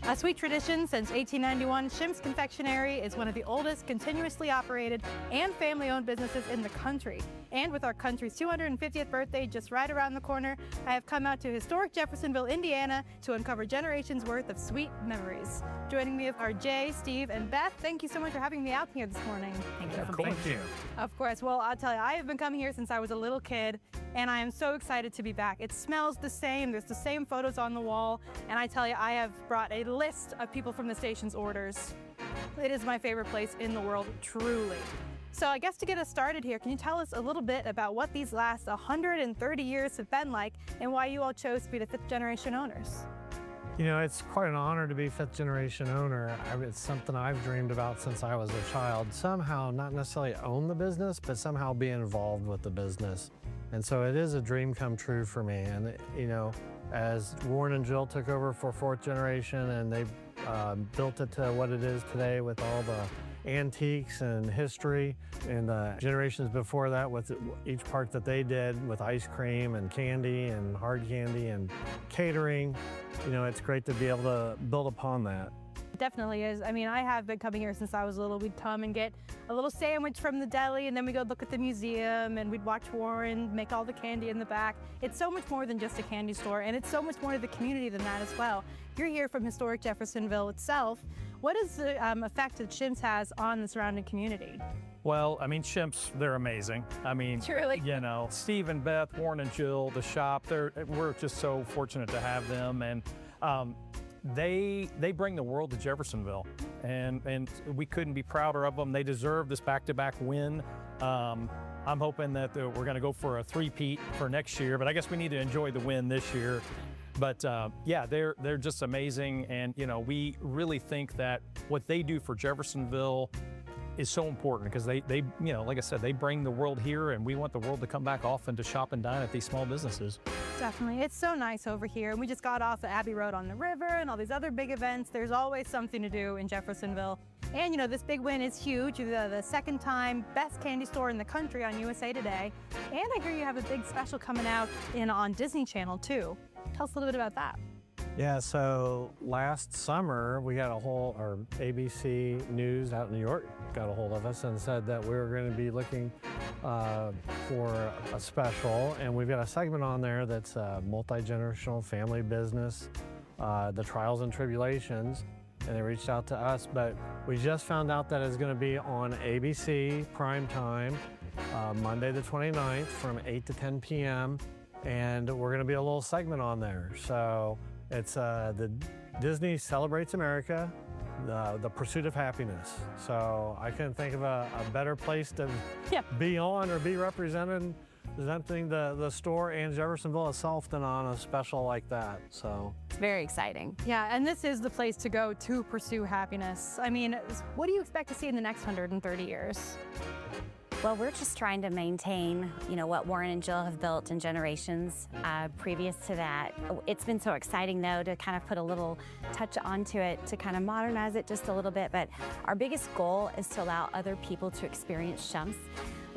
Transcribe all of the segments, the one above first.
A sweet tradition since 1891, Schimpff's Confectionery is one of the oldest continuously operated and family-owned businesses in the country. And with our country's 250th birthday just right around the corner, I have come out to historic Jeffersonville, Indiana to uncover generations worth of sweet memories. Joining me are Jay, Steve, and Beth. Thank you so much for having me out here this morning. Thank you. Thank you. Of course. Well, I'll tell you, I have been coming here since I was a little kid, and I am so excited to be back. It smells the same. There's the same photos on the wall, and I tell you, I have brought a list of people from the station's orders. It is my favorite place in the world, truly. So I guess to get us started here, can you tell us a little bit about what these last 130 years have been like and why you all chose to be the fifth generation owners? You know, it's quite an honor to be fifth generation owner. It's something I've dreamed about since I was a child. Somehow, not necessarily own the business, but somehow be involved with the business. And so it is a dream come true for me. And, you know, as Warren and Jill took over for fourth generation and they built it to what it is today with all the antiques and history, and generations before that with each part that they did with ice cream and candy and hard candy and catering. You know, it's great to be able to build upon that. It definitely is. I mean, I have been coming here since I was little. We'd come and get a little sandwich from the deli, and then we'd go look at the museum, and we'd watch Warren make all the candy in the back. It's so much more than just a candy store, and it's so much more to the community than that as well. You're here from historic Jeffersonville itself. What is the effect that Schimpff has on the surrounding community? Well, I mean, Schimpff's, they're amazing. I mean, Truly. You know, Steve and Beth, Warren and Jill, the shop, we're just so fortunate to have them. And they bring the world to Jeffersonville. And we couldn't be prouder of them. They deserve this back-to-back win. I'm hoping that we're going to go for a three-peat for next year, but I guess we need to enjoy the win this year. But yeah, they're just amazing, and you know, we really think that what they do for Jeffersonville is so important because they you know, like I said, they bring the world here, and we want the world to come back often to shop and dine at these small businesses. Definitely, it's so nice over here. We just got off of Abbey Road on the river and all these other big events. There's always something to do in Jeffersonville. And you know, this big win is huge. You're the second time best candy store in the country on USA Today. And I hear you have a big special coming out on Disney Channel too. Tell us a little bit about that. Yeah, so last summer we got or ABC News out in New York got a hold of us and said that we were going to be looking for a special, and we've got a segment on there that's multi-generational family business, the trials and tribulations, and they reached out to us, but we just found out that it's going to be on ABC primetime Monday the 29th from 8 to 10 p.m. and we're going to be a little segment on there. So it's the Disney Celebrates America, the Pursuit of Happiness. So I couldn't think of a better place to be on or be presenting the store and Jeffersonville itself than on a special like that. So it's very exciting. Yeah, and this is the place to go to pursue happiness. I mean, what do you expect to see in the next 130 years? Well, we're just trying to maintain, you know, what Warren and Jill have built in generations previous to that. It's been so exciting, though, to kind of put a little touch onto it to kind of modernize it just a little bit. But our biggest goal is to allow other people to experience Schimpff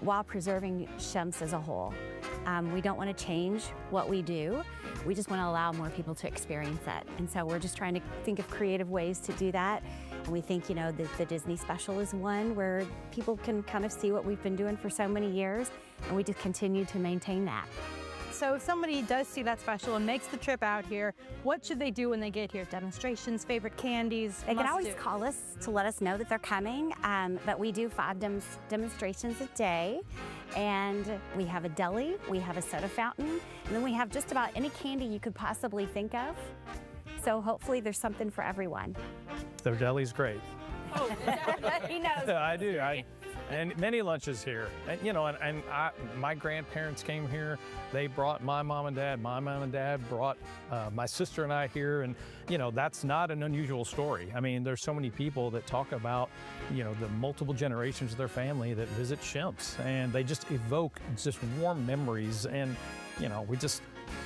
while preserving Schimpff as a whole. We don't want to change what we do. We just want to allow more people to experience it. And so we're just trying to think of creative ways to do that. And we think, you know, the Disney special is one where people can kind of see what we've been doing for so many years, and we just continue to maintain that. So if somebody does see that special and makes the trip out here, what should they do when they get here? Demonstrations, favorite candies? They can always call us to let us know that they're coming, but we do 5 demonstrations a day, and we have a deli, we have a soda fountain, and then we have just about any candy you could possibly think of. So hopefully there's something for everyone. Their deli's great. Oh, he knows. I do. And many lunches here. And, you know, my grandparents came here. They brought my mom and dad. My mom and dad brought my sister and I here. And, you know, that's not an unusual story. I mean, there's so many people that talk about, you know, the multiple generations of their family that visit Schimpff's. And they just evoke just warm memories. And, you know,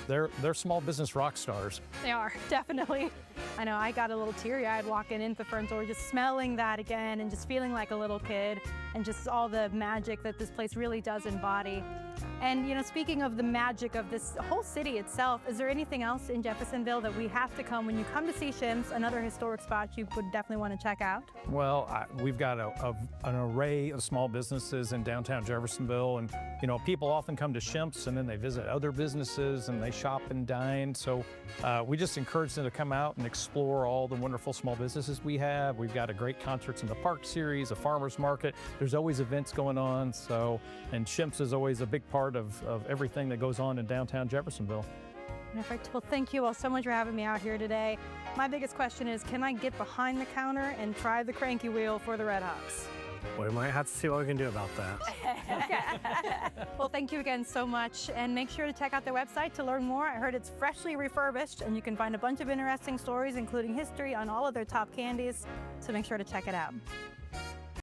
they're small business rock stars. They are, definitely. I know, I got a little teary-eyed walking into the front door, just smelling that again and just feeling like a little kid and just all the magic that this place really does embody. And speaking of the magic of this whole city itself, is there anything else in Jeffersonville that we have to come when you come to see Schimpff, another historic spot you would definitely want to check out? Well, we've got an array of small businesses in downtown Jeffersonville, and people often come to Schimpff's and then they visit other businesses and they shop and dine. So we just encourage them to come out and explore all the wonderful small businesses we have. We've got a great Concerts in the Park series, a farmers market. There's always events going on. And Schimpff's is always a big part of everything that goes on in downtown Jeffersonville. Perfect. Well, thank you all so much for having me out here today. My biggest question is, can I get behind the counter and try the cranky wheel for the Red Hops? We might have to see what we can do about that. Well, thank you again so much, and make sure to check out their website to learn more. I heard it's freshly refurbished, and you can find a bunch of interesting stories, including history on all of their top candies, so make sure to check it out.